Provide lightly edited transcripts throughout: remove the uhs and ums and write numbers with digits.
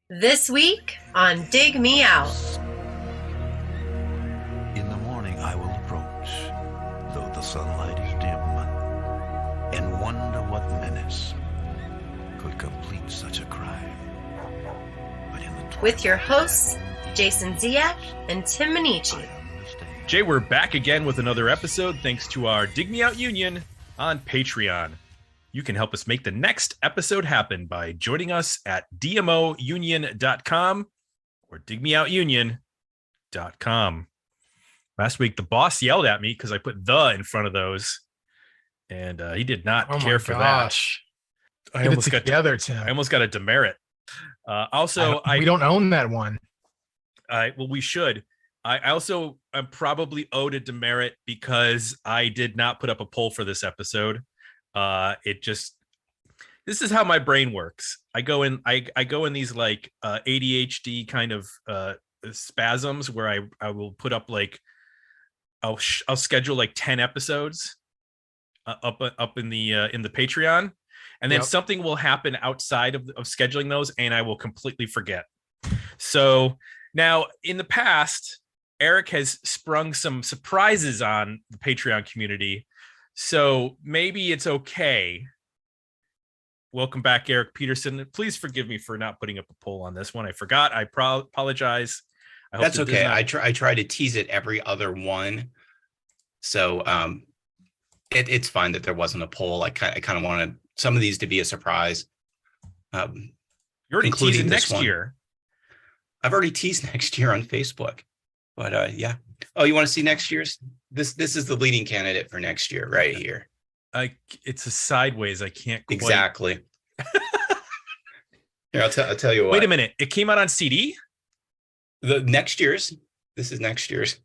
This week on Dig Me Out. In the morning I will approach, though the sunlight is dim, and wonder what menace could complete such a crime. But in the With your hosts, Jason Ziak and Tim Minichi. Jay, we're back again with another episode thanks to our Dig Me Out Union on Patreon. You can help us make the next episode happen by joining us at dmounion.com or digmeoutunion.com. Last week, the boss yelled at me because I put "the" in front of those, and he did not care for that. I almost got together, Tim. I almost got a demerit. We don't own that one. Well, we should. I also am probably owed a demerit because I did not put up a poll for this episode. This is how my brain works. I go in these like ADHD kind of spasms where I will put up like I'll schedule like 10 episodes up in the Patreon, and then something will happen outside of scheduling those, and I will completely forget. So now in the past, Eric has sprung some surprises on the Patreon community. So maybe it's okay. Welcome back, Eric Peterson. Please forgive me for not putting up a poll on this one. I forgot. I apologize. I hope that's okay. I try to tease it every other one. So it's fine that there wasn't a poll. I kind of wanted some of these to be a surprise. You're already teasing next year. I've already teased next year on Facebook. But yeah. Oh, you want to see next year's? This is the leading candidate for next year right here. It's a sideways. I can't quite... Exactly. Here, I'll tell you what. Wait a minute. It came out on CD? The next year's. This is next year's.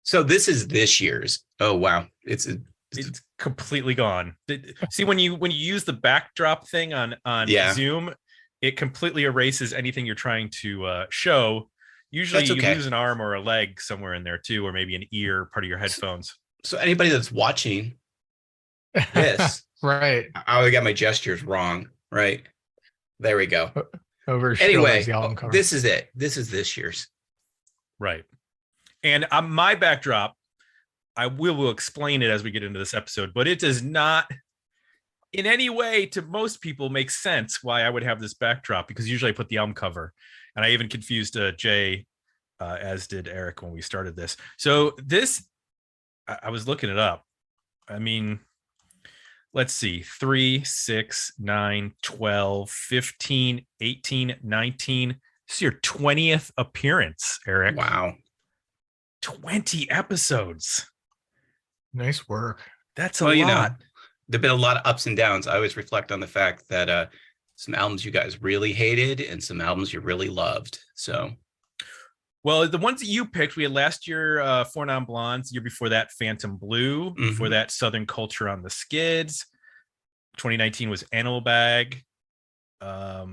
So this is this year's. Oh wow. It's completely gone. See, when you use the backdrop thing on Zoom, it completely erases anything you're trying to show. Usually you lose an arm or a leg somewhere in there too, or maybe an ear, part of your headphones. So anybody that's watching this, right? I got my gestures wrong, right? There we go. Anyway, this is it. This is this year's. Right. And my backdrop, I will explain it as we get into this episode, but it does not in any way to most people make sense why I would have this backdrop, because usually I put the album cover. And I even confused Jay, as did Eric when we started this. So this, I was looking it up. I mean, let's see, 3, 6, 9, 12, 15, 18, 19. This is your 20th appearance, Eric. Wow. 20 episodes. Nice work. That's a lot. There've been a lot of ups and downs. I always reflect on the fact that some albums you guys really hated and some albums you really loved. So, well, the ones that you picked, we had last year, Four Non Blondes. The year before that, Phantom Blue. Mm-hmm. Before that, Southern Culture on the Skids. 2019 was Animal Bag. There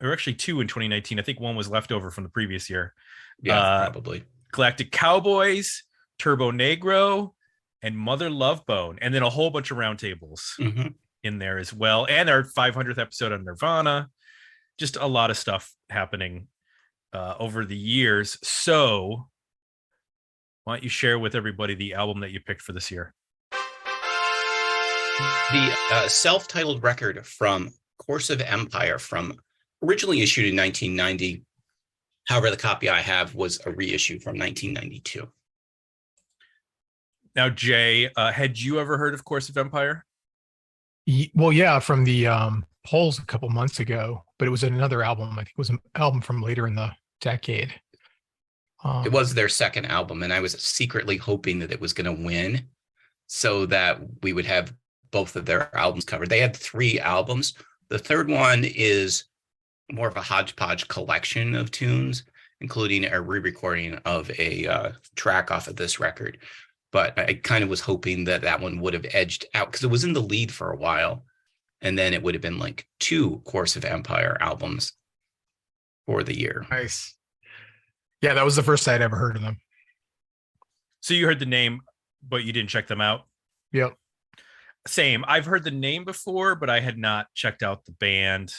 were actually 2 in 2019. I think one was left over from the previous year. Yeah, probably. Galactic Cowboys, Turbo Negro, and Mother Love Bone, and then a whole bunch of roundtables. Mm-hmm. In there as well, and our 500th episode on Nirvana. Just a lot of stuff happening over the years. So why don't you share with everybody the album that you picked for this year? The self-titled record from Course of Empire, from originally issued in 1990. However, the copy I have was a reissue from 1992. Now, Jay, had you ever heard of Course of Empire? Well, yeah, from the polls a couple months ago, but it was another album. I think it was an album from later in the decade. It was their second album, and I was secretly hoping that it was going to win so that we would have both of their albums covered. They had 3 albums. The third one is more of a hodgepodge collection of tunes, including a re-recording of a track off of this record. But I kind of was hoping that one would have edged out because it was in the lead for a while. And then it would have been like 2 Course of Empire albums for the year. Nice. Yeah, that was the first I'd ever heard of them. So you heard the name, but you didn't check them out? Yep. Same. I've heard the name before, but I had not checked out the band.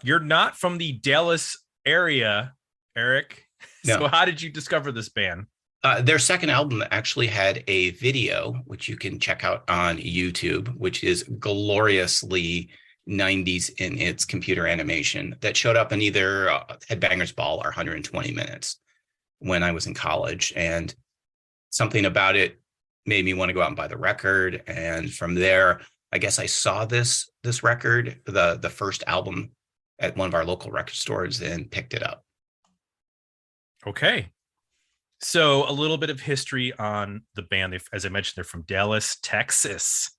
You're not from the Dallas area, Eric. No. So how did you discover this band? Their second album actually had a video, which you can check out on YouTube, which is gloriously 90s in its computer animation, that showed up in either Headbangers Ball or 120 Minutes when I was in college. And something about it made me want to go out and buy the record. And from there, I guess I saw this record, the first album, at one of our local record stores and picked it up. Okay. So a little bit of history on the band. As I mentioned, they're from Dallas, Texas.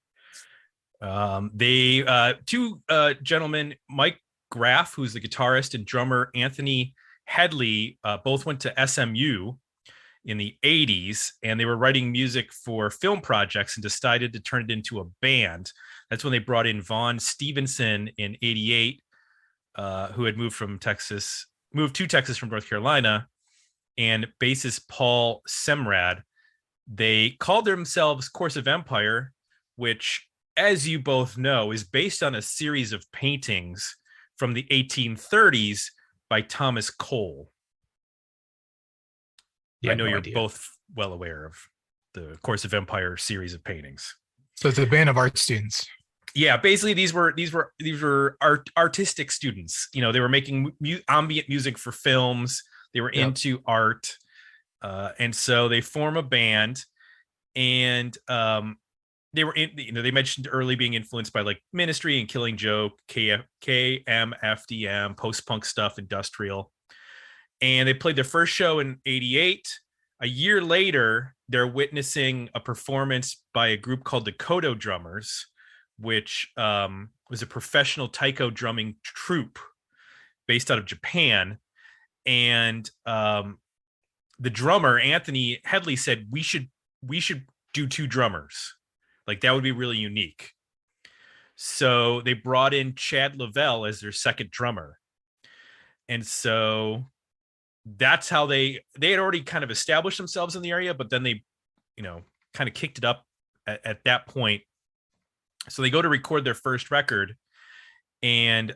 They two gentlemen, Mike Graff, who's the guitarist, and drummer Anthony Headley, both went to SMU in the 80s, and they were writing music for film projects and decided to turn it into a band. That's when they brought in Vaughn Stevenson in 88, who had moved to Texas from North Carolina, and bassist Paul Semrad. They called themselves Course of Empire, which, as you both know, is based on a series of paintings from the 1830s by Thomas Cole. Yeah, I know you're idea. both well aware of the Course of Empire series of paintings. So it's a band of art students. Yeah, basically these were artistic students. You know, they were making ambient music for films. They were into art, and so they form a band, and they were they mentioned early being influenced by like Ministry and Killing Joke, KMFDM, post-punk stuff, industrial. And they played their first show in 88. A year later, they're witnessing a performance by a group called the Kodo Drummers, which was a professional taiko drumming troupe based out of Japan. And the drummer, Anthony Headley, said, we should do two drummers. Like, that would be really unique. So they brought in Chad Lavelle as their second drummer. And so that's how they had already kind of established themselves in the area, but then they, kind of kicked it up at that point. So they go to record their first record, and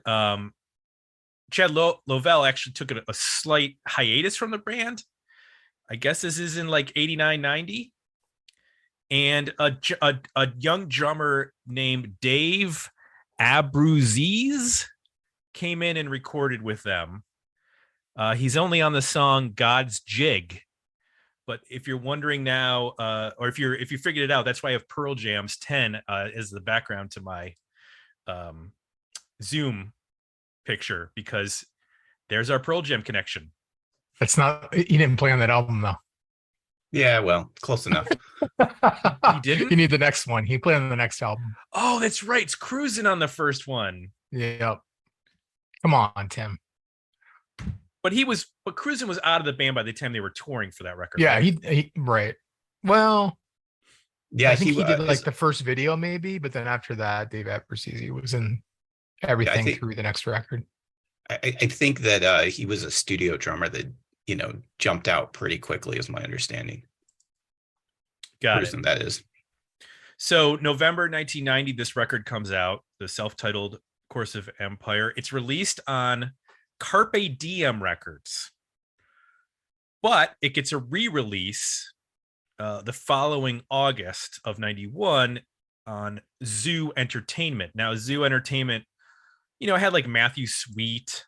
Chad Lovell actually took a slight hiatus from the band. I guess this is in like 89, 90. And a young drummer named Dave Abruzes came in and recorded with them. He's only on the song God's Jig. But if you're wondering now, or if you figured it out, that's why I have Pearl Jam's 10 as the background to my Zoom picture, because there's our Pearl Jam connection. That's not, he didn't play on that album though. Yeah, well, close enough. He didn't? You need the next one. He played on the next album. Oh, that's right. It's Cruising on the first one. Yep. Come on, Tim. But Cruising was out of the band by the time they were touring for that record. Yeah, right? he right. Well, Yeah, I think he did like the first video maybe, but then after that, Dave Abruzzi was in everything through the next record. I think that he was a studio drummer that, jumped out pretty quickly, is my understanding. Got it. That is. So November 1990, this record comes out, the self-titled Course of Empire. It's released on Carpe Diem Records, but it gets a re-release the following August of 91 on Zoo Entertainment. Now, Zoo Entertainment, had like Matthew Sweet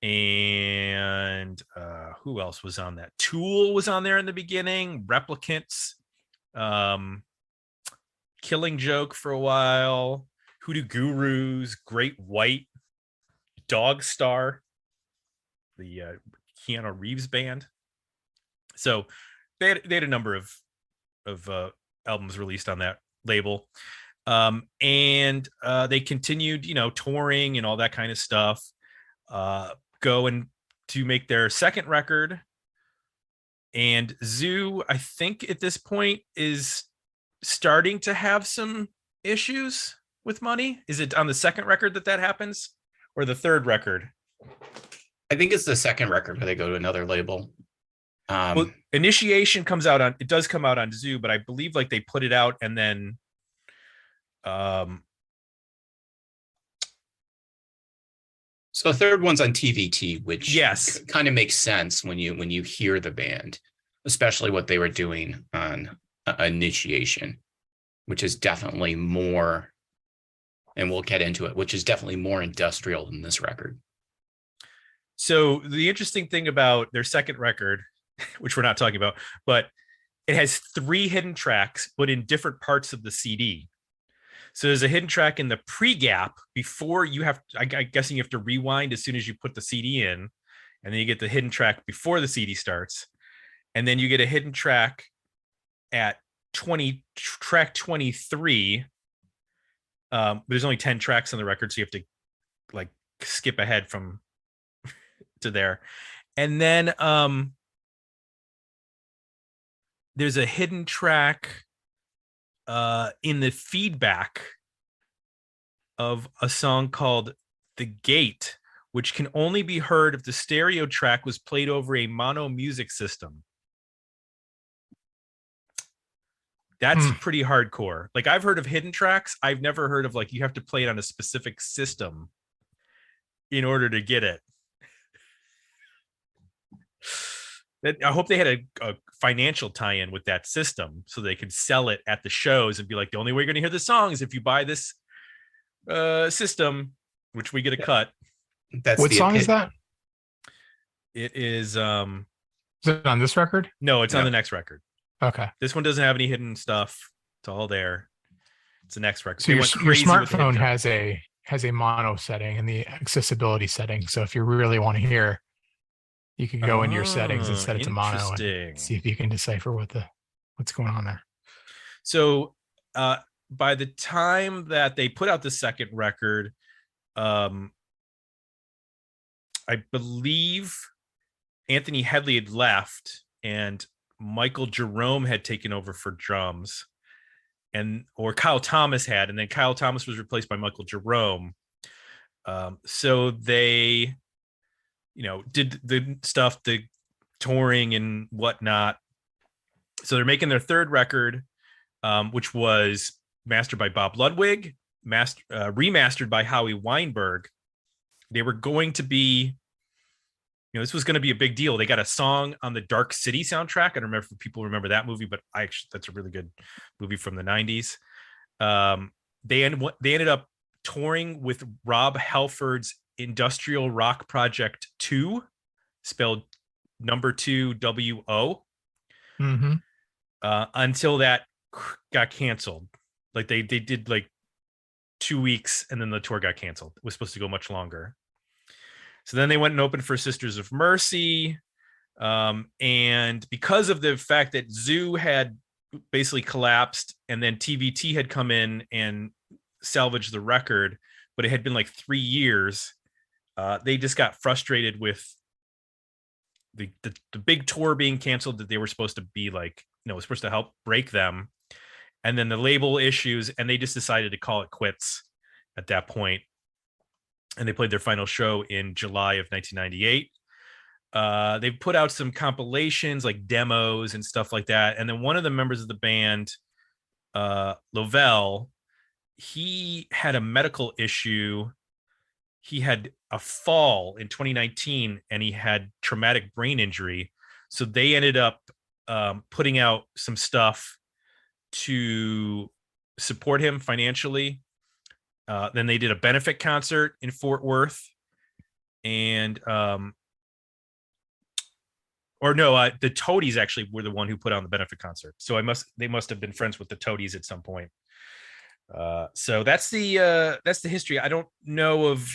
and who else was on that? Tool was on there in the beginning, Replicants, Killing Joke for a while, Hoodoo Gurus, Great White, Dog Star, the Keanu Reeves band. So they had a number of albums released on that label. And they continued, touring and all that kind of stuff, going to make their second record. And Zoo, I think at this point, is starting to have some issues with money. Is it on the second record that happens, or the third record? I think it's the second record where they go to another label. Well, Initiation does come out on Zoo, but I believe like they put it out and then So the third one's on TVT, which Yes. kind of makes sense when you hear the band, especially what they were doing on Initiation, which is definitely more, and we'll get into it, which is definitely more industrial than this record. So the interesting thing about their second record, which we're not talking about, but it has 3 hidden tracks, but in different parts of the CD. So there's a hidden track in the pre-gap before you have, I'm guessing you have to rewind as soon as you put the CD in, and then you get the hidden track before the CD starts. And then you get a hidden track at track 23. There's only 10 tracks on the record, so you have to like skip ahead from to there. And then there's a hidden track in the feedback of a song called The Gate, which can only be heard if the stereo track was played over a mono music system. That's pretty hardcore. Like, I've heard of hidden tracks. I've never heard of like you have to play it on a specific system in order to get it. I hope they had a financial tie-in with that system so they could sell it at the shows and be like, the only way you're going to hear the song is if you buy this system, which we get a cut. That's what song is that? It is. Is it on this record? No, it's on the next record. Okay. This one doesn't have any hidden stuff. It's all there. It's the next record. So your smartphone has a mono setting and the accessibility setting. So if you really want to hear, you can go into your settings and set it to mono and see if you can decipher what's going on there. So by the time that they put out the second record, I believe Anthony Headley had left and Michael Jerome had taken over for drums, or Kyle Thomas had, and then Kyle Thomas was replaced by Michael Jerome. So they, did the stuff, the touring and whatnot. So they're making their third record, which was mastered by Bob Ludwig, remastered by Howie Weinberg. They were going to be, this was going to be a big deal. They got a song on the Dark City soundtrack. I don't remember if people remember that movie, but that's a really good movie from the 90s. They ended up touring with Rob Halford's Industrial Rock Project 2, spelled number 2 WO, until that got canceled. Like they did like 2 weeks and then the tour got canceled. It was supposed to go much longer. So then they went and opened for Sisters of Mercy. And because of the fact that Zoo had basically collapsed and then TVT had come in and salvaged the record, but it had been like 3 years, they just got frustrated with the big tour being canceled that they were supposed to be like, was supposed to help break them. And then the label issues, and they just decided to call it quits at that point. And they played their final show in July of 1998. They put out some compilations like demos and stuff like that. And then one of the members of the band, Lovell, he had a medical issue. He had a fall in 2019 and he had traumatic brain injury. So they ended up putting out some stuff to support him financially. Then they did a benefit concert in Fort Worth, and the Toadies actually were the one who put on the benefit concert. So they must have been friends with the Toadies at some point. So that's the history. I don't know of.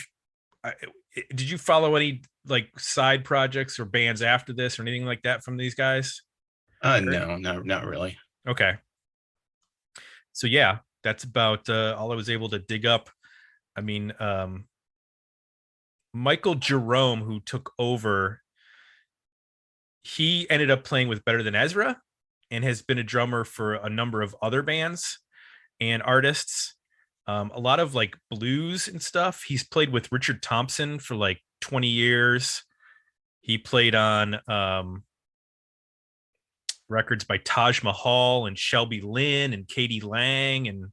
Did you follow any like side projects or bands after this or anything like that from these guys? No, not really. Okay. So yeah. That's about all I was able to dig up. I mean, Michael Jerome, who took over, he ended up playing with Better Than Ezra and has been a drummer for a number of other bands and artists. A lot of like blues and stuff. He's played with Richard Thompson for like 20 years. He played on records by Taj Mahal and Shelby Lynn and Katie Lang and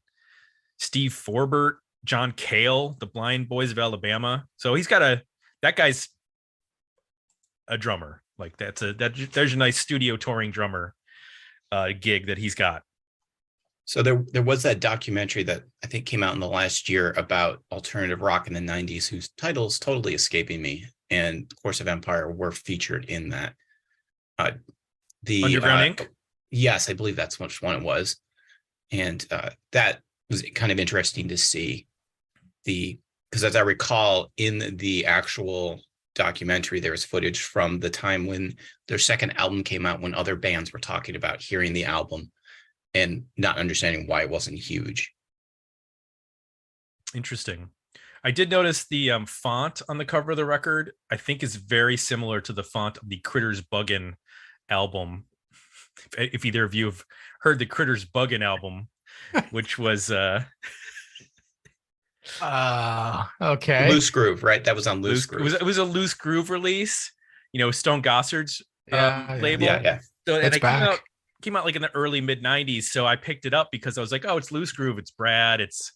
Steve Forbert, John Cale, the Blind Boys of Alabama. So he's got a that guy's a drummer. Like there's a nice studio touring drummer gig that he's got. So there was that documentary that I think came out in the last year about alternative rock in the 90s, whose title is totally escaping me. And Course of Empire were featured in that. The Underground Inc. Yes, I believe that's which one it was. And that was kind of interesting to see because as I recall, in the actual documentary, there was footage from the time when their second album came out, when other bands were talking about hearing the album and not understanding why it wasn't huge. Interesting. I did notice the font on the cover of the record, I think, is very similar to the font of the Critters Buggin' album. If either of you have heard the Critters Buggin' album, which was okay, Loose Groove, right? That was on Loose Groove. It was a Loose Groove release, Stone Gossard's label. Yeah. So and It's it came out like in the early mid 90s. So I picked it up because I was like, oh, it's Loose Groove, it's Brad, it's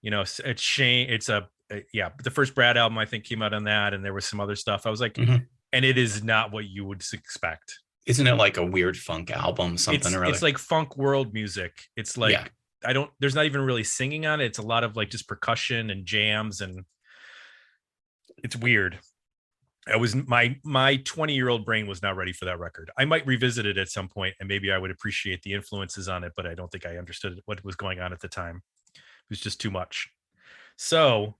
it's Shane, it's the first Brad album I think came out on that, and there was some other stuff. I was like, and it is not what you would expect. Isn't it like a weird funk album, something or other? It's like funk world music. It's like there's not even really singing on it. It's a lot of like just percussion and jams, and it's weird. I was my 20-year-old brain was not ready for that record. I might revisit it at some point, and maybe I would appreciate the influences on it, but I don't think I understood what was going on at the time. It was just too much. So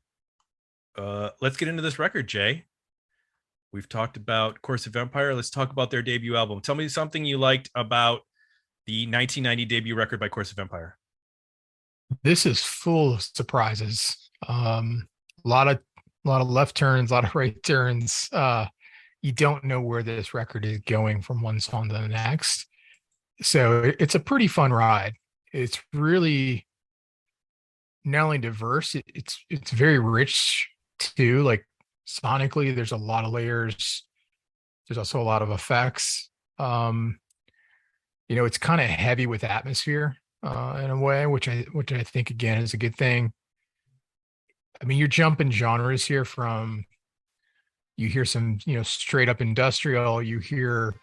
let's get into this record, Jay. We've talked about Course of Empire. Let's talk about their debut album. Tell me something you liked about the 1990 debut record by Course of Empire. This is full of surprises. A lot of left turns, a lot of right turns. You don't know where this record is going from one song to the next. So it's a pretty fun ride. It's really not only diverse, it's very rich too. Like sonically, there's a lot of layers. There's also a lot of effects. It's kind of heavy with atmosphere in a way, which I think again is a good thing. I mean, you're jumping genres here from, you hear some, straight up industrial, you hear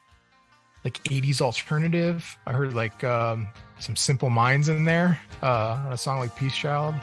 like 80s alternative. I heard like some Simple Minds in there on a song like Peace Child.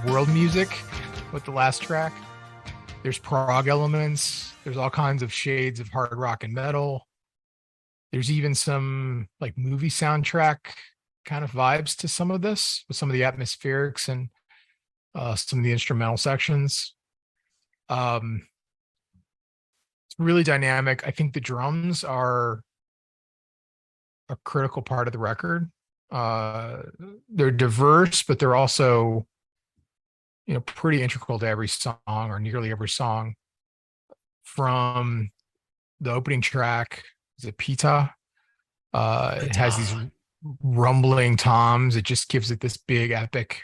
World music with the last track. There's prog elements. There's all kinds of shades of hard rock and metal. There's even some like movie soundtrack kind of vibes to some of this, with some of the atmospherics and some of the instrumental sections. It's really dynamic. I think the drums are a critical part of the record. They're diverse, but they're also pretty integral to every song, or nearly every song. From the opening track, is it Pita? It has these rumbling toms. It just gives it this big epic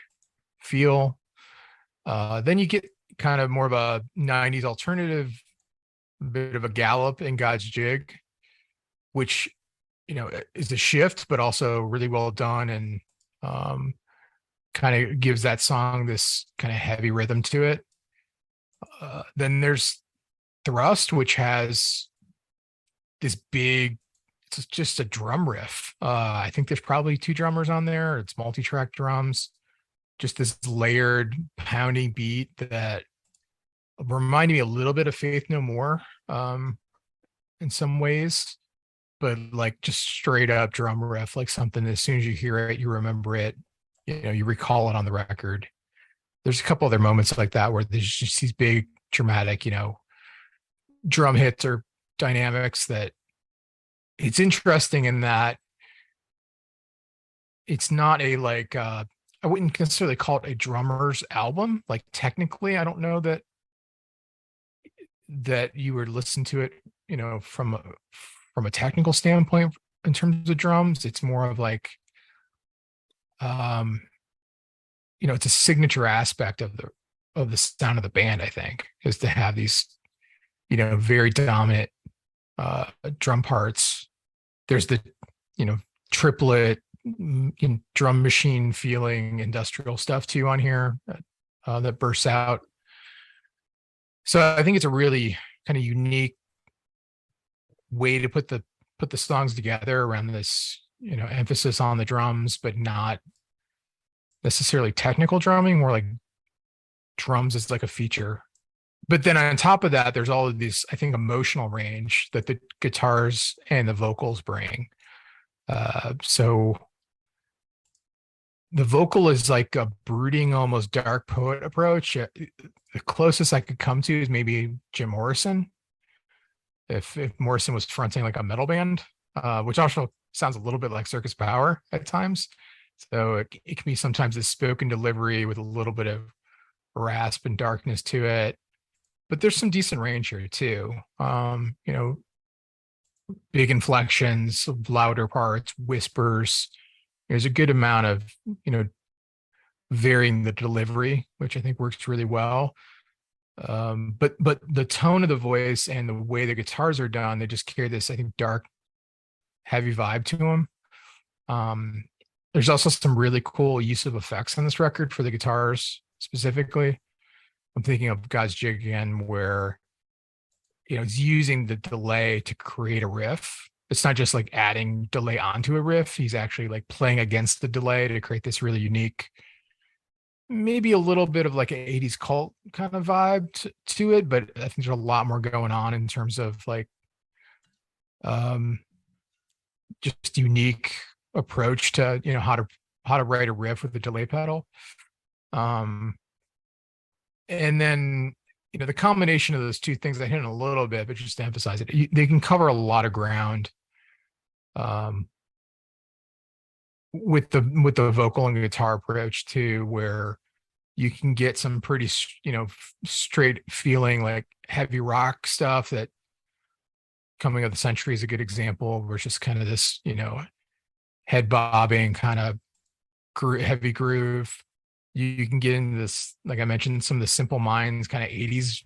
feel. Then you get kind of more of a 90s alternative, bit of a gallop in God's Jig, which, is a shift, but also really well done, and kind of gives that song this kind of heavy rhythm to it. Then there's Thrust, which has this big, it's just a drum riff. I think there's probably 2 drummers on there. It's multi-track drums, just this layered pounding beat that reminded me a little bit of Faith No More in some ways, but like just straight up drum riff, like something as soon as you hear it, you remember it, you recall it on the record. There's a couple other moments like that where there's just these big dramatic, drum hits or dynamics that it's interesting in that it's not a like I wouldn't necessarily call it a drummer's album. Like technically, I don't know that you would listen to it, from a technical standpoint in terms of drums. It's more of like it's a signature aspect of the sound of the band, I think, is to have these, very dominant drum parts. There's the, triplet drum machine feeling industrial stuff too on here that bursts out. So I think it's a really kind of unique way to put the songs together around this, emphasis on the drums, but not necessarily technical drumming, more like drums as like a feature. But then on top of that, there's all of this, I think, emotional range that the guitars and the vocals bring. So the vocal is like a brooding, almost dark poet approach. The closest I could come to is maybe Jim Morrison. If Morrison was fronting like a metal band, which also sounds a little bit like Circus Power at times. So it can be sometimes this spoken delivery with a little bit of rasp and darkness to it. But there's some decent range here too. Big inflections, louder parts, whispers. There's a good amount of, varying the delivery, which I think works really well. But the tone of the voice and the way the guitars are done, they just carry this, I think, dark, heavy vibe to them. There's also some really cool use of effects on this record for the guitars specifically. I'm thinking of God's Jig again, where, it's using the delay to create a riff. It's not just like adding delay onto a riff. He's actually like playing against the delay to create this really unique, maybe a little bit of like an 80s cult kind of vibe to it. But I think there's a lot more going on in terms of like, just unique approach to, how to write a riff with the delay pedal. And then, the combination of those two things, I hit on a little bit, but just to emphasize it, they can cover a lot of ground with the vocal and guitar approach too, where you can get some pretty, straight feeling like heavy rock stuff that Coming of the Century is a good example, where it's just kind of this, head bobbing kind of heavy groove. You can get into this, like I mentioned, some of the Simple Minds kind of 80s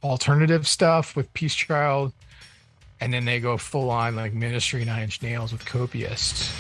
alternative stuff with Peace Child. And then they go full on like Ministry, 9 Inch Nails with Copious.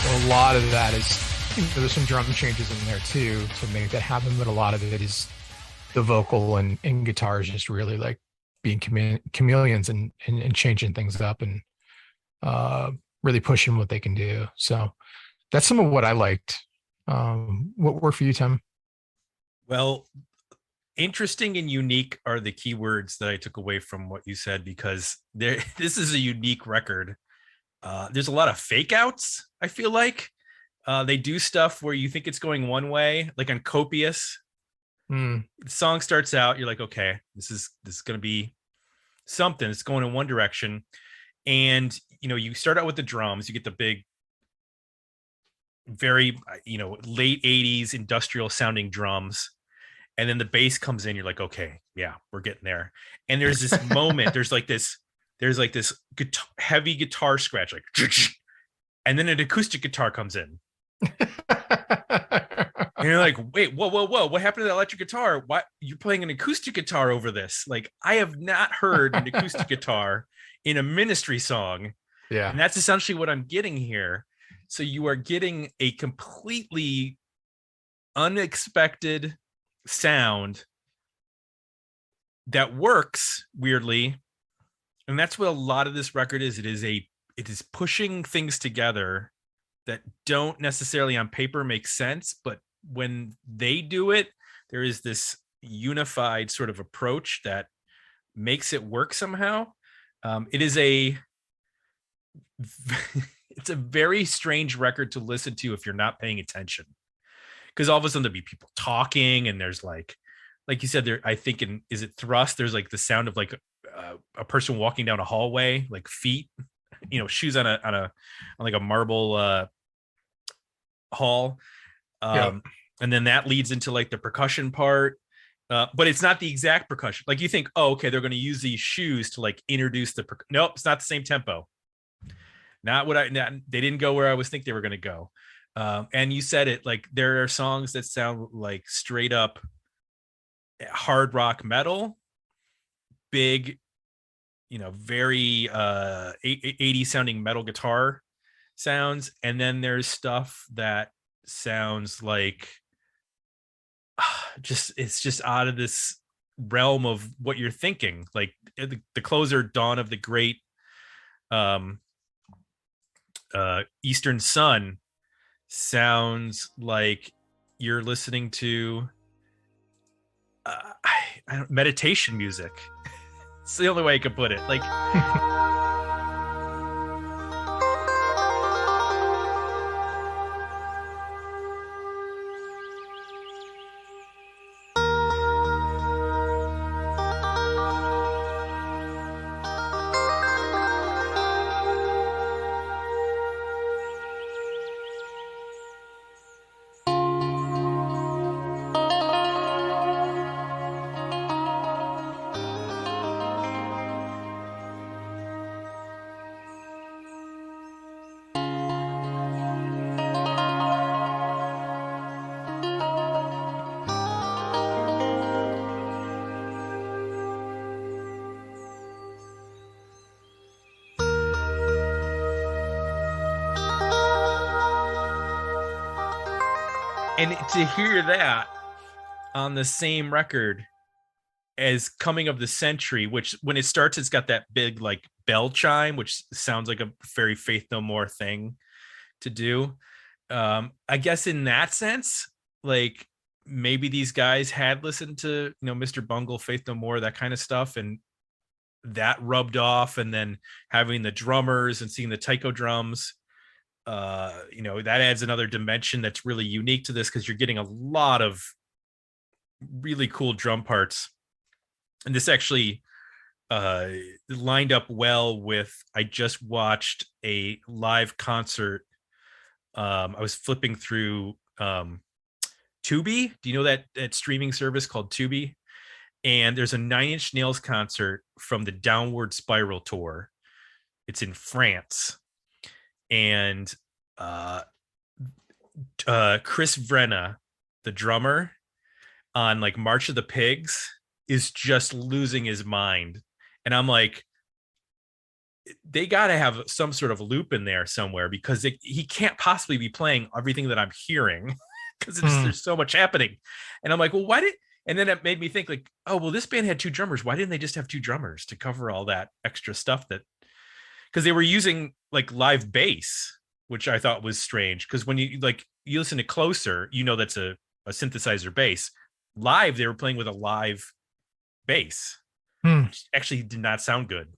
A lot of that is, there's some drum changes in there too to make that happen, but a lot of it is the vocal and guitars just really like being chameleons and changing things up and really pushing what they can do. So that's some of what I liked. What worked for you, Tim? Well, interesting and unique are the keywords that I took away from what you said, because this is a unique record. There's a lot of fake outs, I feel like. They do stuff where you think it's going one way, like on Copious. The song starts out, you're like, okay, this is going to be something. It's going in one direction. And, you start out with the drums, you get the big, very, late 80s industrial sounding drums. and then the bass comes in. You're like, okay, yeah, we're getting there. And there's this moment. There's like this guitar, heavy guitar scratch, like, and then an acoustic guitar comes in. And you're like, wait, whoa, what happened to the electric guitar? Why you're playing an acoustic guitar over this? Like, I have not heard an acoustic guitar in a Ministry song. Yeah. And that's essentially what I'm getting here. So you are getting a completely unexpected sound that works weirdly. And that's what a lot of this record is. It is pushing things together that don't necessarily on paper make sense, but when they do it, there is this unified sort of approach that makes it work somehow. It is it's a very strange record to listen to if you're not paying attention, because all of a sudden there'll be people talking, and there's like you said there, I think is it Thrust, there's like the sound of like a person walking down a hallway, like feet, shoes on like a marble hall. And then that leads into like the percussion part, but it's not the exact percussion. Like you think, oh, okay, they're going to use these shoes to like introduce nope, it's not the same tempo. They didn't go where I was think they were going to go. And you said it, like there are songs that sound like straight up hard rock metal, big, very 80s sounding metal guitar sounds. And then there's stuff that sounds like it's just out of this realm of what you're thinking. Like the closer, Dawn of the Great Eastern Sun, sounds like you're listening to meditation music. It's the only way I could put it. Like and to hear that on the same record as Coming of the Century, which when it starts, it's got that big like bell chime, which sounds like a very Faith No More thing to do. I guess in that sense, like maybe these guys had listened to, Mr. Bungle, Faith No More, that kind of stuff, and that rubbed off. And then having the drummers and seeing the taiko drums, that adds another dimension that's really unique to this, because you're getting a lot of really cool drum parts. And this actually lined up well with, I just watched a live concert. I was flipping through Tubi. Do you know that streaming service called Tubi? And there's a 9 Inch Nails concert from the Downward Spiral tour. It's in France. And Chris Vrenna, the drummer on like March of the Pigs, is just losing his mind. And I'm like, they got to have some sort of loop in there somewhere, because he can't possibly be playing everything that I'm hearing, because there's so much happening. And I'm like, well, and then it made me think like, oh, well, this band had 2 drummers. Why didn't they just have 2 drummers to cover all that extra stuff? Because they were using like live bass, which I thought was strange. Because when you listen to Closer, that's a synthesizer bass. Live, they were playing with a live bass, which actually did not sound good,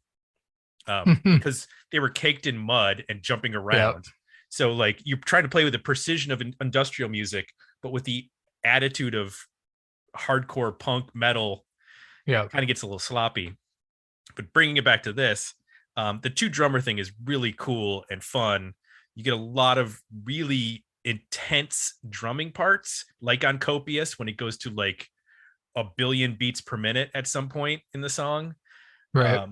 because they were caked in mud and jumping around. Yep. So like you're trying to play with the precision of industrial music, but with the attitude of hardcore punk metal. Yeah, kind of gets a little sloppy. But bringing it back to this, the 2 drummer thing is really cool and fun. You get a lot of really intense drumming parts, like on Copious, when it goes to like a billion beats per minute at some point in the song. Right.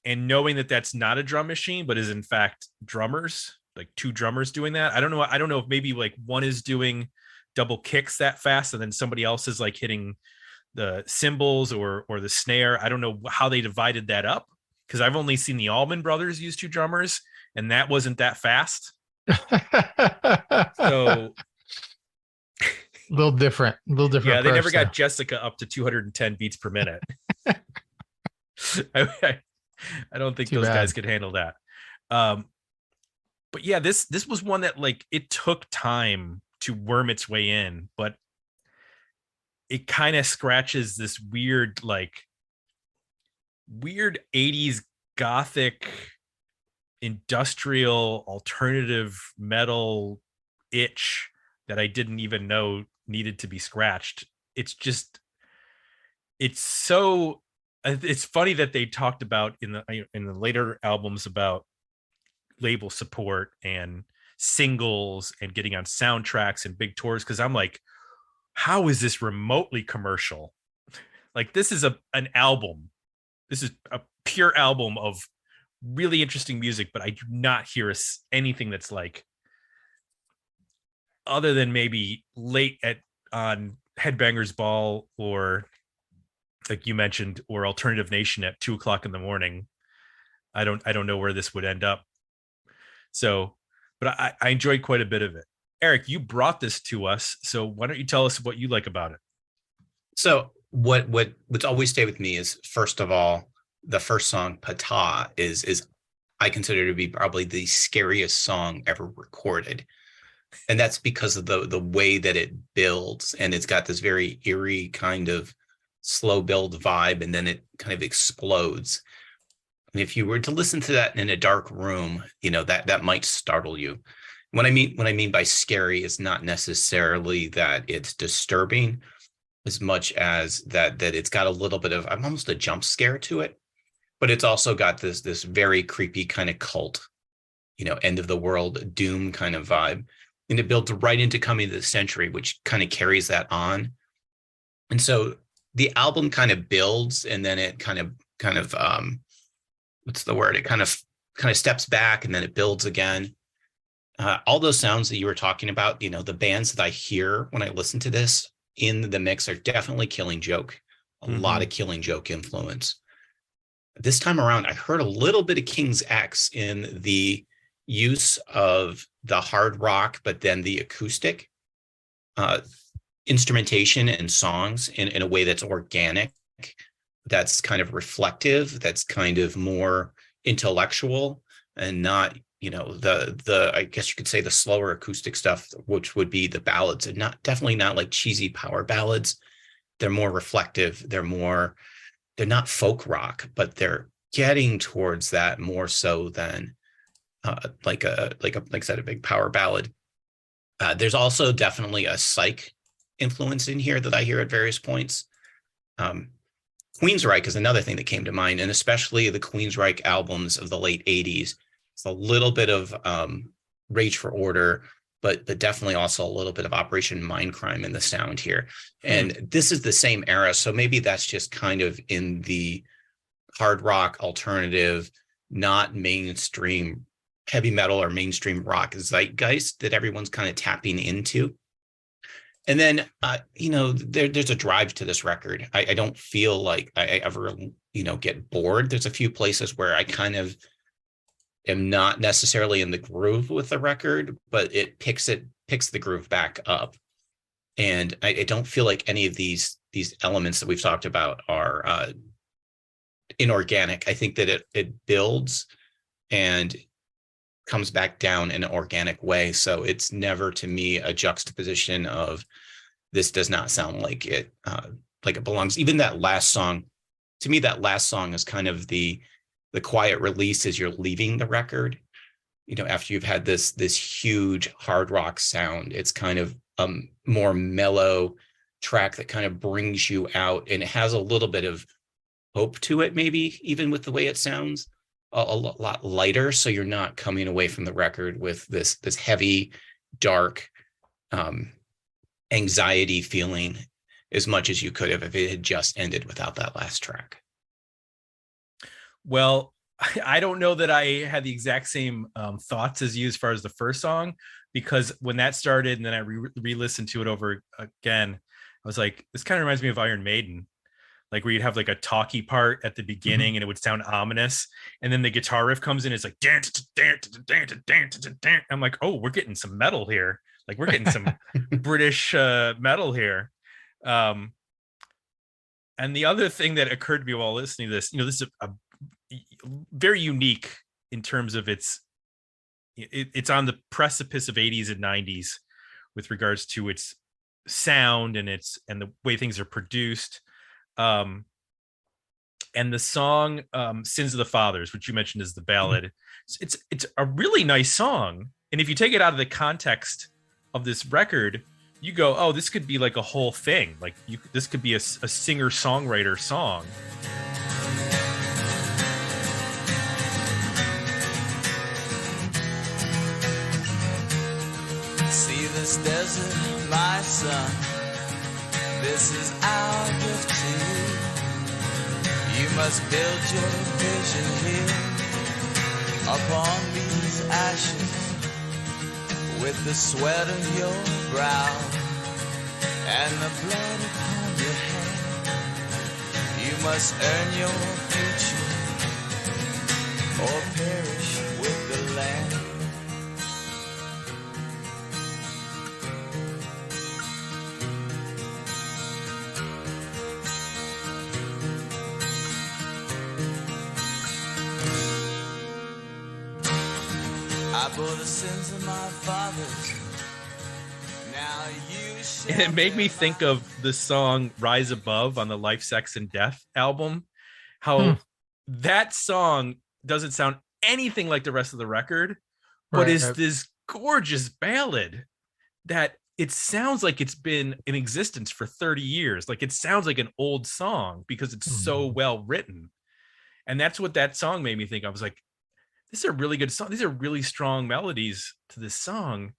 And knowing that that's not a drum machine, but is in fact drummers, like two drummers doing that. I don't know if maybe like one is doing double kicks that fast and then somebody else is like hitting the cymbals or the snare. I don't know how they divided that up, because I've only seen the Allman Brothers use two drummers, and that wasn't that fast. So a little different. Yeah, they never got Jessica up to 210 beats per minute. I don't think those guys could handle that. But yeah, this was one that like it took time to worm its way in, but it kind of scratches this weird 80s gothic industrial alternative metal itch that I didn't even know needed to be scratched. It's funny that they talked about in the later albums about label support and singles and getting on soundtracks and big tours, because I'm like, how is this remotely commercial? Like, this is an album. This is a pure album of really interesting music, but I do not hear anything that's like, other than maybe late on Headbangers Ball, or like you mentioned, or Alternative Nation at 2:00 in the morning. I don't know where this would end up. So, but I enjoyed quite a bit of it. Eric, you brought this to us, so why don't you tell us what you like about it? So what's always stayed with me is, first of all, the first song, Pata, is I consider to be probably the scariest song ever recorded. And that's because of the way that it builds, and it's got this very eerie kind of slow build vibe, and then it kind of explodes. And if you were to listen to that in a dark room, that might startle you. What I mean by scary is not necessarily that it's disturbing, as much as that it's got a little bit of almost a jump scare to it, but it's also got this very creepy kind of cult, end of the world doom kind of vibe. And it builds right into Coming to the Century, which kind of carries that on. And so the album kind of builds, and then it kind of what's the word? It kind of steps back, and then it builds again. All those sounds that you were talking about, the bands that I hear when I listen to this in the mix are definitely Killing Joke, a lot of Killing Joke influence. This time around, I heard a little bit of King's X in the use of the hard rock, but then the acoustic instrumentation and songs in a way that's organic, that's kind of reflective, that's kind of more intellectual, and not the I guess you could say the slower acoustic stuff, which would be the ballads, and definitely not like cheesy power ballads. They're more reflective. They're not folk rock, but they're getting towards that more so than like I said, a big power ballad. There's also definitely a psych influence in here that I hear at various points. Queensryche is another thing that came to mind, and especially the Queensryche albums of the late 80s. It's a little bit of Rage for Order, but definitely also a little bit of Operation Mindcrime in the sound here. And this is the same era, so maybe that's just kind of in the hard rock alternative, not mainstream heavy metal or mainstream rock zeitgeist that everyone's kind of tapping into. And then, there's a drive to this record. I don't feel like I ever, get bored. There's a few places where I kind of am not necessarily in the groove with the record, but it picks the groove back up. And I don't feel like any of these elements that we've talked about are inorganic. I think that it builds and comes back down in an organic way. So it's never, to me, a juxtaposition of this does not sound like it belongs. Even that last song, to me, that last song is kind of the quiet release as you're leaving the record. After you've had this huge hard rock sound, it's kind of a more mellow track that kind of brings you out, and it has a little bit of hope to it, maybe even with the way it sounds. A lot lighter, so you're not coming away from the record with this heavy, dark, anxiety feeling. as much as you could have if it had just ended without that last track. Well, I don't know that I had the exact same thoughts as you as far as the first song, because when that started and then I re-listened to it over again, I was like, this kind of reminds me of Iron Maiden, like where you'd have like a talky part at the beginning and it would sound ominous, and then the guitar riff comes in, it's like dance, dance, dance, dance, dance. I'm like, oh, we're getting some metal here, like we're getting some British metal here. And the other thing that occurred to me while listening to this, this is a very unique in terms of it's on the precipice of 80s and 90s with regards to its sound and the way things are produced. And the song Sins of the Fathers, which you mentioned is the ballad, it's a really nice song, and if you take it out of the context of this record, you go, oh, this could be like a whole thing, like this could be a singer-songwriter song. See this desert, my son, this is our gift to you. You must build your vision here upon these ashes with the sweat of your brow and the blood upon your hand. You must earn your future or perish with the land. I bore the sins of my fathers. Now you shall. And it made me think of the song Rise Above on the Life, Sex, and Death album. How that song doesn't sound anything like the rest of the record, but is this gorgeous ballad that it sounds like it's been in existence for 30 years. Like it sounds like an old song because it's so well written. And that's what that song made me think. I was like, this is a really good song. These are really strong melodies to this song.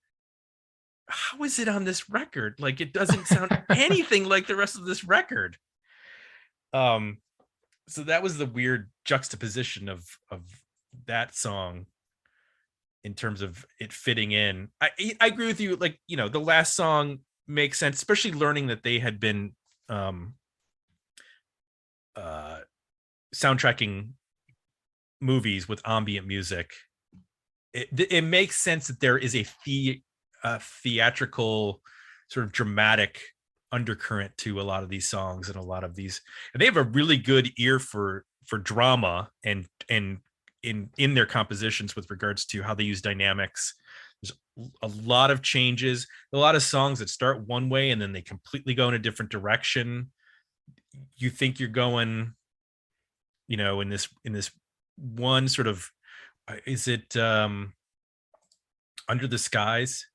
How is it on this record? Like it doesn't sound anything like the rest of this record. So that was the weird juxtaposition of that song in terms of it fitting in. I agree with you. Like, the last song makes sense, especially learning that they had been soundtracking movies with ambient music. It makes sense that there is a theatrical sort of dramatic undercurrent to a lot of these songs and a lot of these, and they have a really good ear for drama and in their compositions with regards to how they use dynamics. There's a lot of changes, a lot of songs that start one way and then they completely go in a different direction. You think you're going, in this one sort of, is it Under the Skies?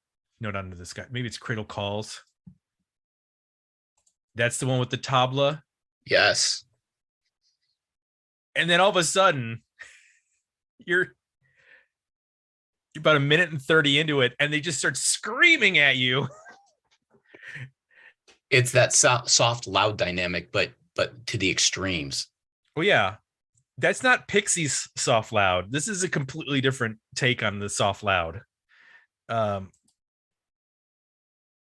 No, not Under the Sky. Maybe it's Cradle Calls. That's the one with the tabla. Yes. And then all of a sudden, you're about a minute and 30 into it, and they just start screaming at you. It's that soft, loud dynamic, but to the extremes. Well, yeah. That's not Pixie's soft loud. This is a completely different take on the soft loud,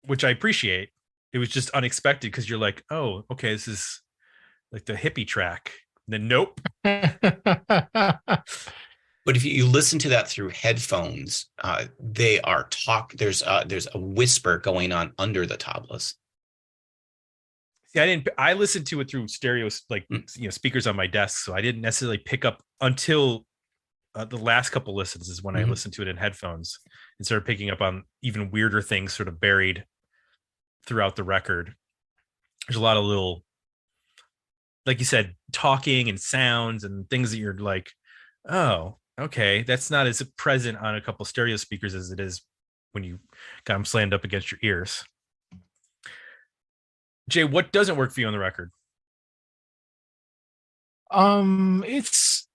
which I appreciate. It was just unexpected because you're like, oh, okay, this is like the hippie track. And then nope. But if you listen to that through headphones, they are there's a whisper going on under the tablas. See, I listened to it through stereo, like, speakers on my desk. So I didn't necessarily pick up until the last couple listens is when I listened to it in headphones and started picking up on even weirder things sort of buried throughout the record. There's a lot of little, like you said, talking and sounds and things that you're like, oh, okay, that's not as present on a couple stereo speakers as it is when you got them slammed up against your ears. Jay, what doesn't work for you on the record? It's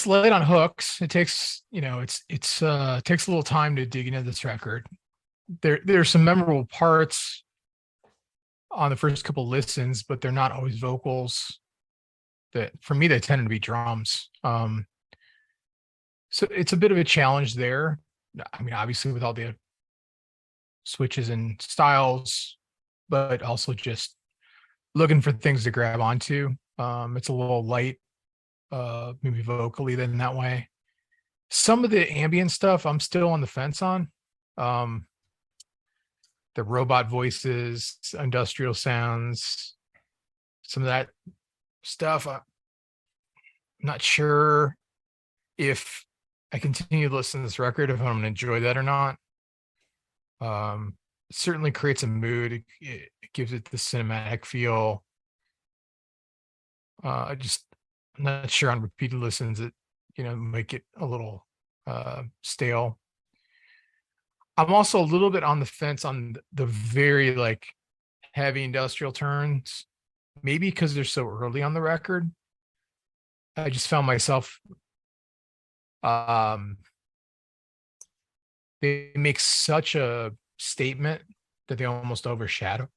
light on hooks. It takes, takes a little time to dig into this record. There's some memorable parts. on the first couple listens, but they're not always vocals. That for me, they tend to be drums. So it's a bit of a challenge there. I mean, obviously with all the switches and styles, but also just looking for things to grab onto. It's a little light, maybe vocally than that way. Some of the ambient stuff I'm still on the fence on. The robot voices, industrial sounds, some of that stuff. I'm not sure if I continue to listen to this record, if I'm going to enjoy that or not. It certainly creates a mood. It gives it the cinematic feel. I'm not sure on repeated listens it, might get a little stale. I'm also a little bit on the fence on the very like heavy industrial turns, maybe because they're so early on the record. I just found myself they make such a statement that they almost overshadow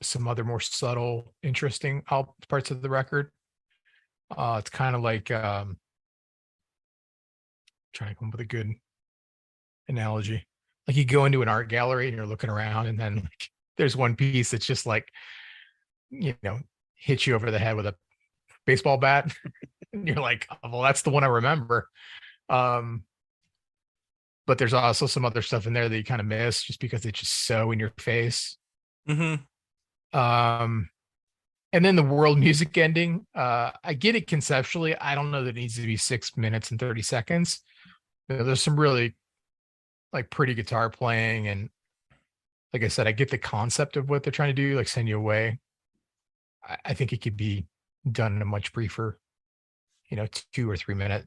some other more subtle, interesting parts of the record. It's kind of like trying to come up with a good analogy. Like you go into an art gallery and you're looking around, and then like, there's one piece that's just like, hits you over the head with a baseball bat. And you're like, oh, well, that's the one I remember. But there's also some other stuff in there that you kind of miss just because it's just so in your face. Mm-hmm. And then the world music ending. I get it conceptually. I don't know that it needs to be 6 minutes and 30 seconds. There's some really like pretty guitar playing, and like I said, I get the concept of what they're trying to do, like send you away. I think it could be done in a much briefer, 2 or 3 minute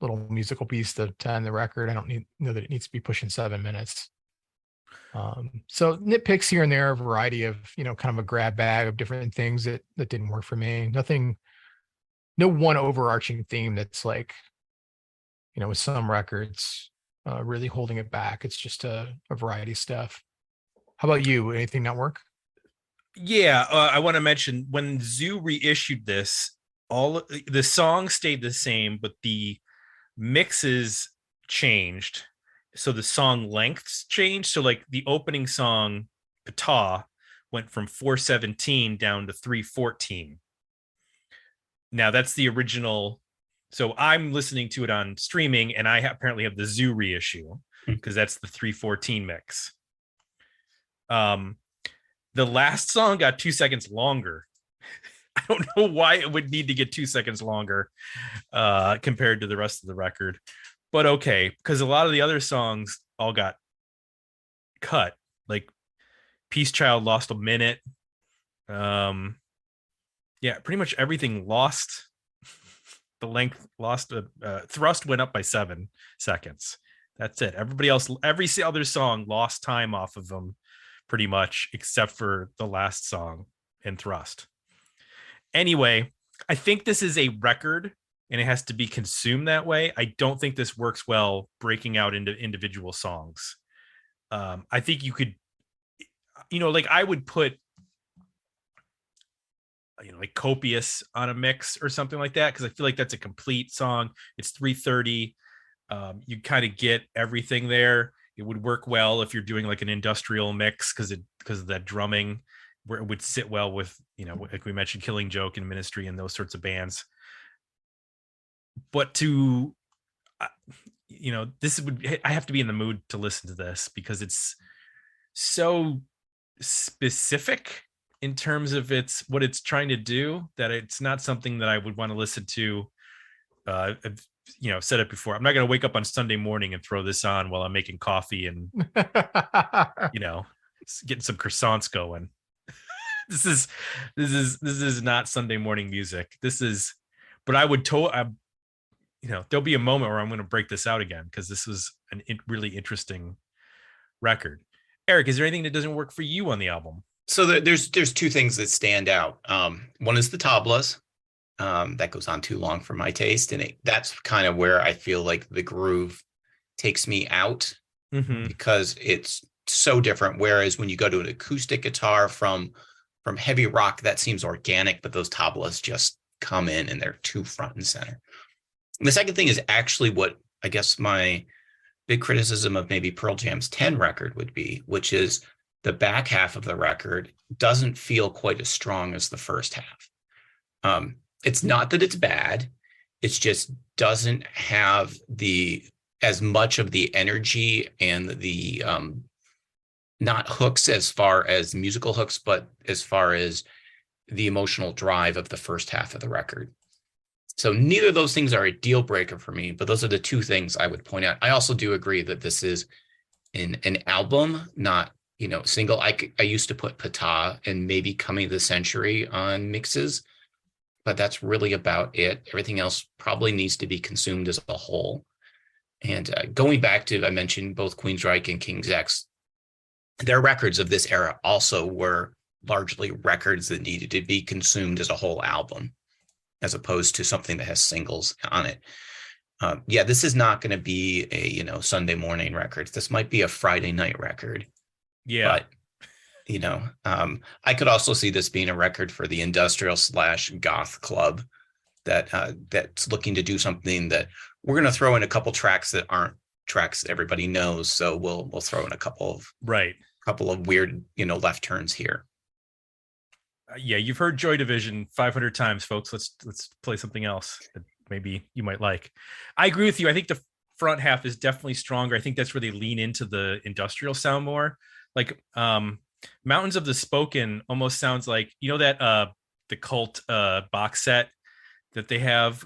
little musical piece to end the record. I don't know that it needs to be pushing 7 minutes. So nitpicks here and there, a variety of, kind of a grab bag of different things that didn't work for me. No one overarching theme that's like, with some records really holding it back. It's just a variety of stuff. How about you? Anything not work? Yeah, I want to mention when Zoo reissued this, all the songs stayed the same, but the mixes changed. So the song lengths changed. So like the opening song, Ptah, went from 4:17 down to 3:14. Now that's the original. So I'm listening to it on streaming, and I apparently have the Zoo reissue because that's the 3:14 mix. The last song got 2 seconds longer. I don't know why it would need to get 2 seconds longer compared to the rest of the record. But okay, because a lot of the other songs all got cut. Like Peace Child lost a minute. Yeah, pretty much everything lost. The length lost. Thrust went up by 7 seconds. That's it. Everybody else, every other song lost time off of them pretty much, except for the last song and Thrust. Anyway, I think this is a record and it has to be consumed that way. I don't think this works well breaking out into individual songs. I think you could, like I would put, like Copious on a mix or something like that, because I feel like that's a complete song. It's 3:30. You kind of get everything there. It would work well if you're doing like an industrial mix because of that drumming, where it would sit well with, like we mentioned, Killing Joke and Ministry and those sorts of bands. But I have to be in the mood to listen to this because it's so specific in terms of what it's trying to do that it's not something that I would want to listen to. I've said it before. I'm not going to wake up on Sunday morning and throw this on while I'm making coffee and, getting some croissants going. This is not Sunday morning music. But I would there'll be a moment where I'm going to break this out again because this was a really interesting record. Eric, is there anything that doesn't work for you on the album? So there's two things that stand out. One is the tablas. That goes on too long for my taste, and that's kind of where I feel like the groove takes me out because it's so different. Whereas when you go to an acoustic guitar from from heavy rock, that seems organic, but those tablas just come in and they're too front and center. And the second thing is actually what I guess my big criticism of maybe Pearl Jam's 10 record would be, which is the back half of the record doesn't feel quite as strong as the first half. It's not that it's bad. It's just doesn't have as much of the energy and the not hooks as far as musical hooks, but as far as the emotional drive of the first half of the record. So neither of those things are a deal breaker for me, but those are the two things I would point out. I also do agree that this is an album, not, single. I used to put Pata and maybe Coming of the Century on mixes, but that's really about it. Everything else probably needs to be consumed as a whole. And going back to, I mentioned both Queensryche and King's X, their records of this era also were largely records that needed to be consumed as a whole album, as opposed to something that has singles on it. This is not going to be a, Sunday morning record. This might be a Friday night record. Yeah. But, I could also see this being a record for the industrial / goth club that's looking to do something that we're going to throw in a couple tracks that aren't tracks everybody knows. So we'll throw in a couple of weird, left turns here. Yeah, you've heard Joy Division 500 times, folks. Let's play something else that maybe you might like. I agree with you. I think the front half is definitely stronger. I think that's where they lean into the industrial sound more. Like Mountains of the Spoken almost sounds like, that the Cult box set that they have.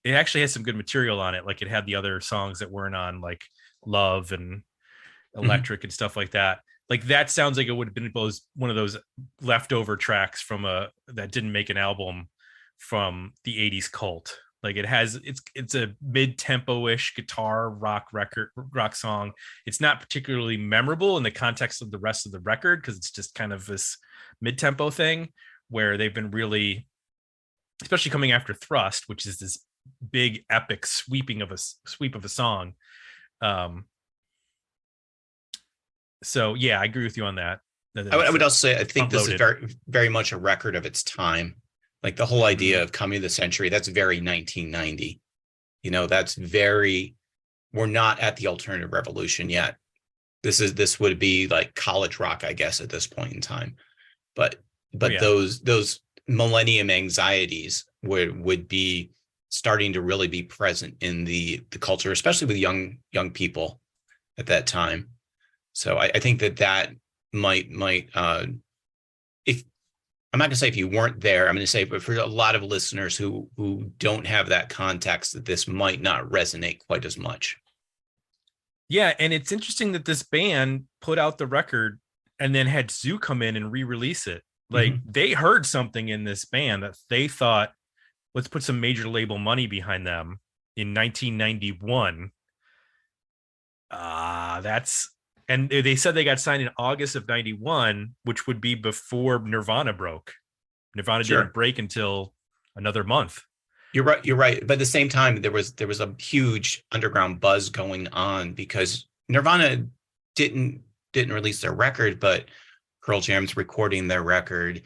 It actually has some good material on it. Like it had the other songs that weren't on, like Love and Electric and stuff like that. Like that sounds like it would have been one of those leftover tracks from that didn't make an album from the 80s Cult. Like it's a mid-tempo-ish guitar rock song. It's not particularly memorable in the context of the rest of the record because it's just kind of this mid-tempo thing where they've been really, especially coming after Thrust, which is this big epic sweep of a song. So yeah, I agree with you on that. I would also say I think this is very, very much a record of its time. Like the whole idea of Coming of the Century, that's very 1990. That's very, we're not at the alternative revolution yet. This would be like college rock, I guess, at this point in time. But those millennium anxieties would be starting to really be present in the culture, especially with young people at that time. So I think that might if I'm not going to say if you weren't there, I'm going to say, but for a lot of listeners who don't have that context, that this might not resonate quite as much. Yeah, and it's interesting that this band put out the record and then had Zoo come in and re-release it. Like they heard something in this band that they thought, let's put some major label money behind them in 1991. And they said they got signed in August of 91, which would be before Nirvana broke. Nirvana didn't break until another month. You're right. But at the same time, there was a huge underground buzz going on because Nirvana didn't release their record, but Pearl Jam's recording their record.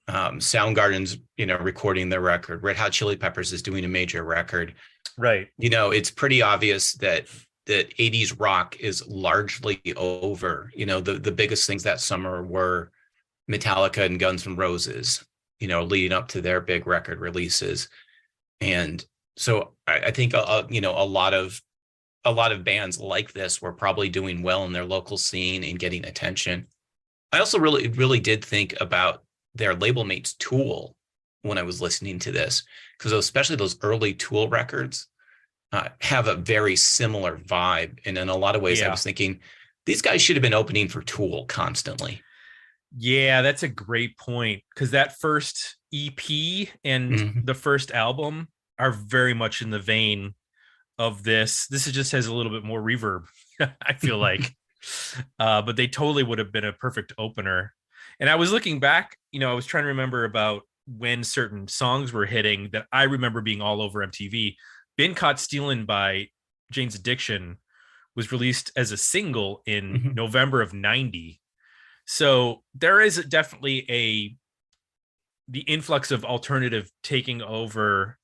Soundgarden's, recording their record. Red Hot Chili Peppers is doing a major record. Right. It's pretty obvious that 80s rock is largely over. The biggest things that summer were Metallica and Guns N' Roses, leading up to their big record releases. And so I think, a lot of bands like this were probably doing well in their local scene and getting attention. I also really, really did think about their label mates Tool when I was listening to this, because especially those early Tool records have a very similar vibe. And in a lot of ways, I was thinking these guys should have been opening for Tool constantly. Yeah, that's a great point. Because that first EP and the first album are very much in the vein of this. This just has a little bit more reverb, I feel like. But they totally would have been a perfect opener. And I was looking back, I was trying to remember about when certain songs were hitting that I remember being all over MTV. Been Caught Stealing by Jane's Addiction was released as a single in November of 90. So there is definitely the influx of alternative taking over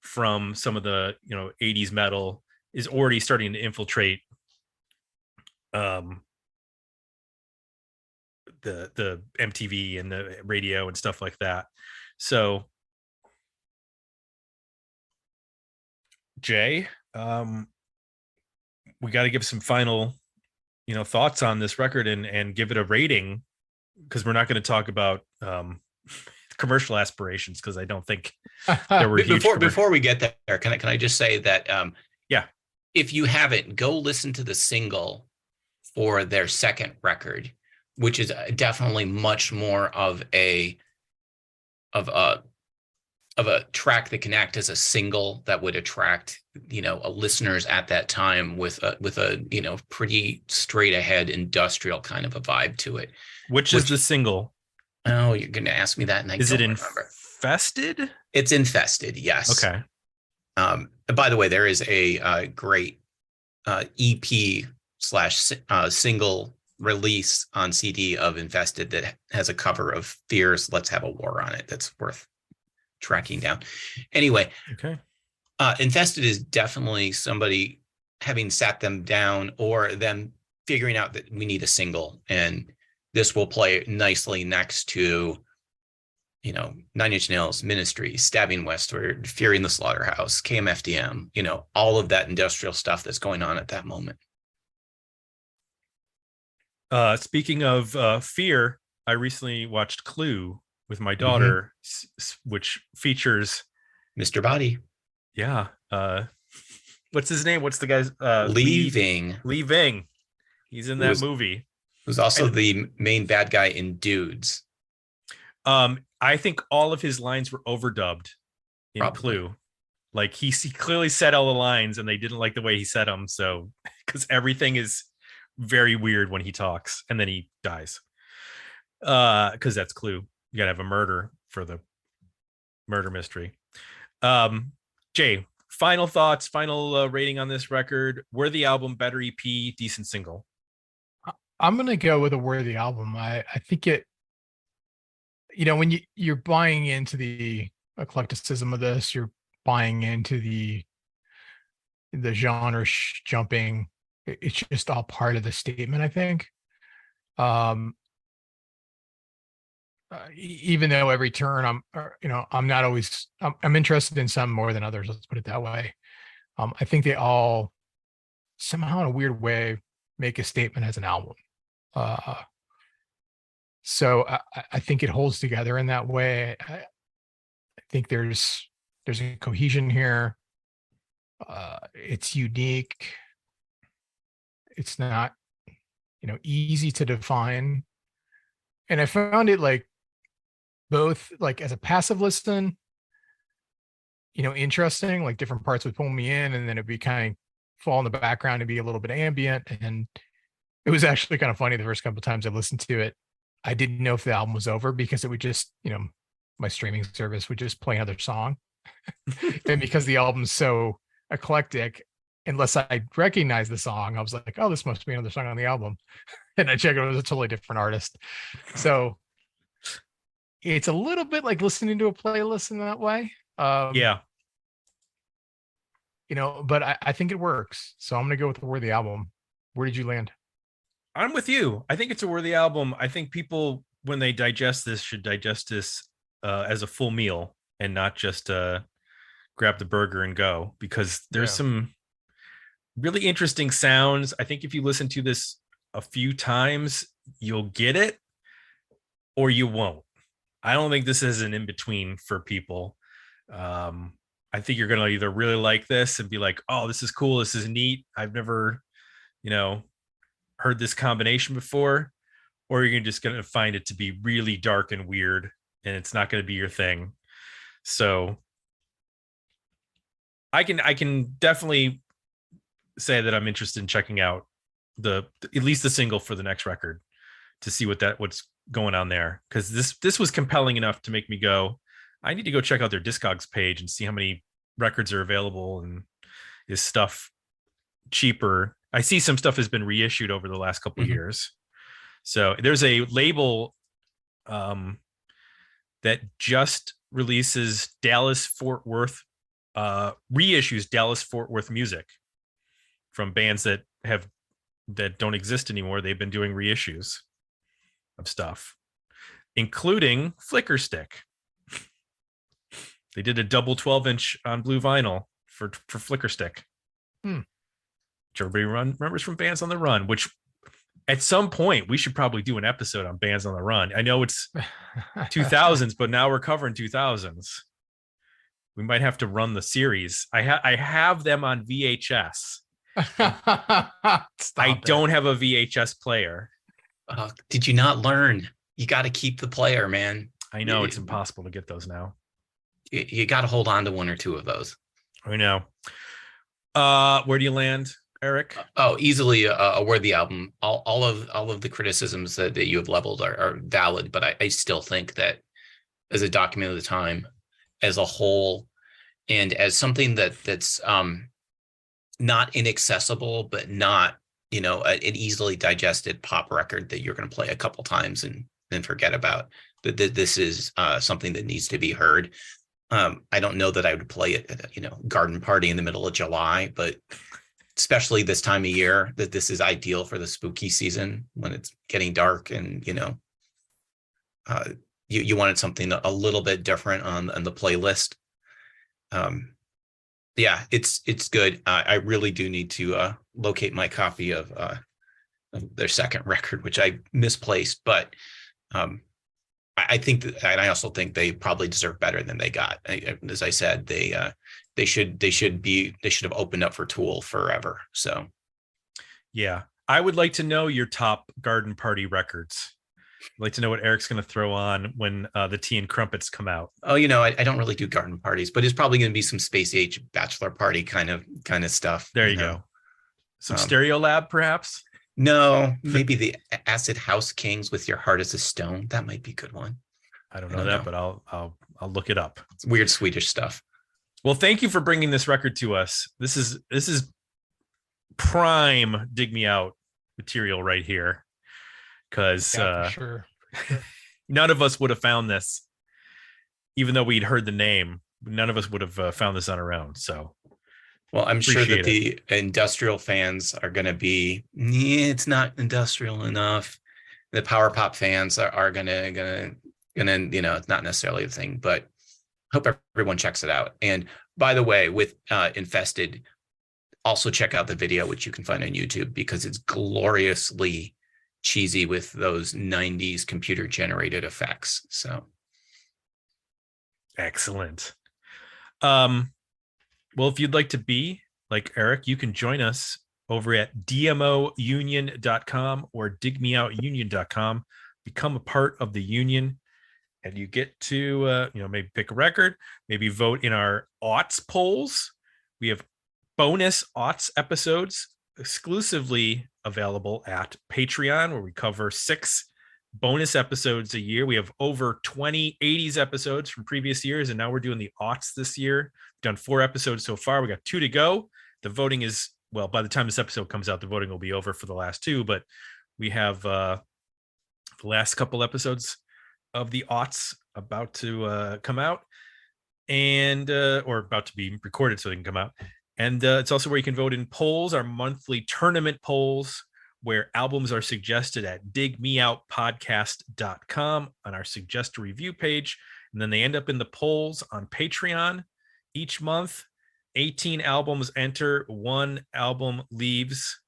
from some of the 80s metal is already starting to infiltrate the MTV and the radio and stuff like that. So Jay, we got to give some final thoughts on this record and give it a rating, because we're not going to talk about commercial aspirations, because I don't think there were huge before we get there, can I just say that yeah, if you haven't, go listen to the single for their second record, which is definitely much more of a track that can act as a single that would attract listeners at that time with a pretty straight ahead industrial kind of a vibe to it. Which is the single? Oh, you're going to ask me that, and I don't remember. Infested? It's Infested, yes. Okay. By the way, there is a great EP/single release on CD of Infested that has a cover of Fear's Let's Have a War on it. That's worth tracking down. Anyway, okay. Infested is definitely somebody having sat them down or them figuring out that we need a single, and this will play nicely next to, Nine Inch Nails, Ministry, Stabbing Westward, Fury in the Slaughterhouse, KMFDM, all of that industrial stuff that's going on at that moment. Speaking of Fear, I recently watched Clue with my daughter, which features Mr. Body. Yeah. What's his name? What's the guy's Lee Ving. Lee Ving. He's in that movie. Who's also the main bad guy in Dudes. I think all of his lines were overdubbed in Clue. Like he clearly said all the lines and they didn't like the way he said them. So, because everything is very weird when he talks and then he dies. Because that's Clue. You gotta have a murder for the murder mystery. Jay, final thoughts, final rating on this record. Worthy album, better EP, decent single. I'm gonna go with a worthy album. I think it, when you're buying into the eclecticism of this, you're buying into the genre jumping. It's just all part of the statement, I think. Even though every turn I'm not always, I'm interested in some more than others. Let's put it that way. I think they all somehow in a weird way make a statement as an album. So I think it holds together in that way. I think there's a cohesion here. It's unique. It's not, easy to define. And I found it both as a passive listen, interesting, like different parts would pull me in and then it'd be kind of fall in the background and be a little bit ambient. And it was actually kind of funny the first couple of times I listened to it. I didn't know if the album was over because it would just, my streaming service would just play another song. And because the album's so eclectic, unless I recognize the song, I was like, oh, this must be another song on the album. And I checked, it was a totally different artist. So it's a little bit like listening to a playlist in that way. Yeah. But I think it works. So I'm going to go with the worthy album. Where did you land? I'm with you. I think it's a worthy album. I think people, when they digest this, should digest this as a full meal and not just grab the burger and go, because there's some really interesting sounds. I think if you listen to this a few times, you'll get it or you won't. I don't think this is an in-between for people. I think you're going to either really like this and be like, oh, this is cool, this is neat, I've never, heard this combination before, or you're just going to find it to be really dark and weird and it's not going to be your thing. So I can definitely say that I'm interested in checking out at least the single for the next record to see what's going on there, because this was compelling enough to make me go, I need to go check out their Discogs page and see how many records are available and is stuff cheaper. I see some stuff has been reissued over the last couple of years, So there's a label that just releases Dallas-Fort Worth, reissues Dallas-Fort Worth music from bands that don't exist anymore. They've been doing reissues of stuff, including Flicker Stick. They did a double 12-inch on blue vinyl for Flicker Stick. Which everybody remembers from Bands on the Run, which at some point we should probably do an episode on Bands on the Run. I know it's 2000s, but now we're covering 2000s. We might have to run the series. I have them on VHS. I don't have a VHS player. Did you not learn? You got to keep the player, man. I know it's impossible to get those now. You got to hold on to one or two of those. I know. Where do you land, Eric? Easily a worthy album. All of the criticisms that you have leveled are valid, but I still think that as a document of the time, as a whole, and as something that's not inaccessible, but not an easily digested pop record that you're going to play a couple times and then forget about. That this is something that needs to be heard. I don't know that I would play it at a garden party in the middle of July, but especially this time of year, that this is ideal for the spooky season when it's getting dark and you wanted something a little bit different on the playlist. Yeah, it's good. I really do need to locate my copy of their second record, which I misplaced, but I think that, and I also think they probably deserve better than they got. As I said, they should have opened up for Tool forever. So, yeah, I would like to know your top garden party records. I'd like to know what Eric's going to throw on when the Tea and Crumpets come out. Oh, I don't really do garden parties, but it's probably going to be some space age bachelor party kind of stuff. There you go. Some Stereo Lab, perhaps. No, maybe the Acid House Kings with Your Heart as a Stone. That might be a good one. I don't know, but I'll look it up. It's weird Swedish stuff. Well, thank you for bringing this record to us. This is prime Dig Me Out material right here, because sure. None of us would have found this, even though we'd heard the name. None of us would have found this on our own. So. Well, I'm sure that the industrial fans are going to be, it's not industrial enough. The power pop fans are gonna, it's not necessarily the thing, but hope everyone checks it out. And by the way, with Infested, also check out the video, which you can find on YouTube, because it's gloriously cheesy with those 90s computer generated effects. So. Excellent. Well, if you'd like to be like Eric, you can join us over at dmounion.com or digmeoutunion.com. Become a part of the union, and you get to, maybe pick a record, maybe vote in our aughts polls. We have bonus aughts episodes exclusively available at Patreon, where we cover 6 bonus episodes a year. We have over 20 80s episodes from previous years, and now we're doing the aughts this year. We've done 4 episodes so far. We got 2 to go. The voting is, well, by the time this episode comes out, the voting will be over for the last 2, but we have the last couple episodes of the aughts about to come out, and or about to be recorded so they can come out. And it's also where you can vote in polls, our monthly tournament polls, where albums are suggested at digmeoutpodcast.com on our suggest a review page. And then they end up in the polls on Patreon each month. 18 albums enter, 1 album leaves.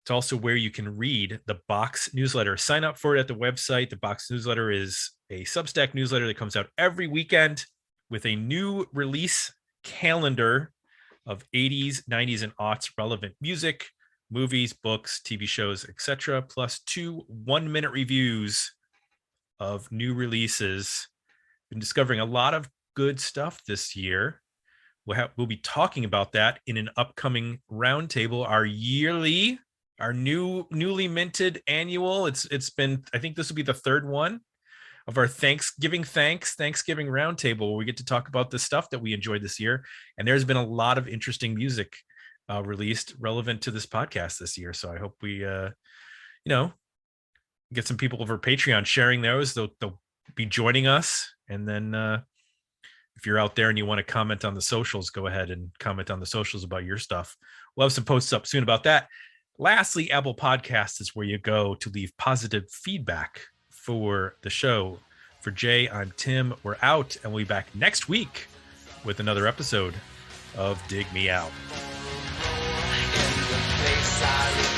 It's also where you can read the Box newsletter. Sign up for it at the website. The Box newsletter is a Substack newsletter that comes out every weekend with a new release calendar of 80s, 90s, and aughts relevant music, movies, books, TV shows, etc., plus 2 one-minute reviews of new releases. Been discovering a lot of good stuff this year. We'll be talking about that in an upcoming roundtable, our newly minted annual. It's been, I think this will be the 3rd one of our Thanksgiving roundtable, where we get to talk about the stuff that we enjoyed this year. And there's been a lot of interesting music released relevant to this podcast this year. So I hope we get some people over Patreon sharing those. They'll be joining us. And then if you're out there and you want to comment on the socials, go ahead and comment on the socials about your stuff. We'll have some posts up soon about that. Lastly, Apple Podcasts is where you go to leave positive feedback for the show. For Jay, I'm Tim. We're out, and we'll be back next week with another episode of Dig Me Out. In the place I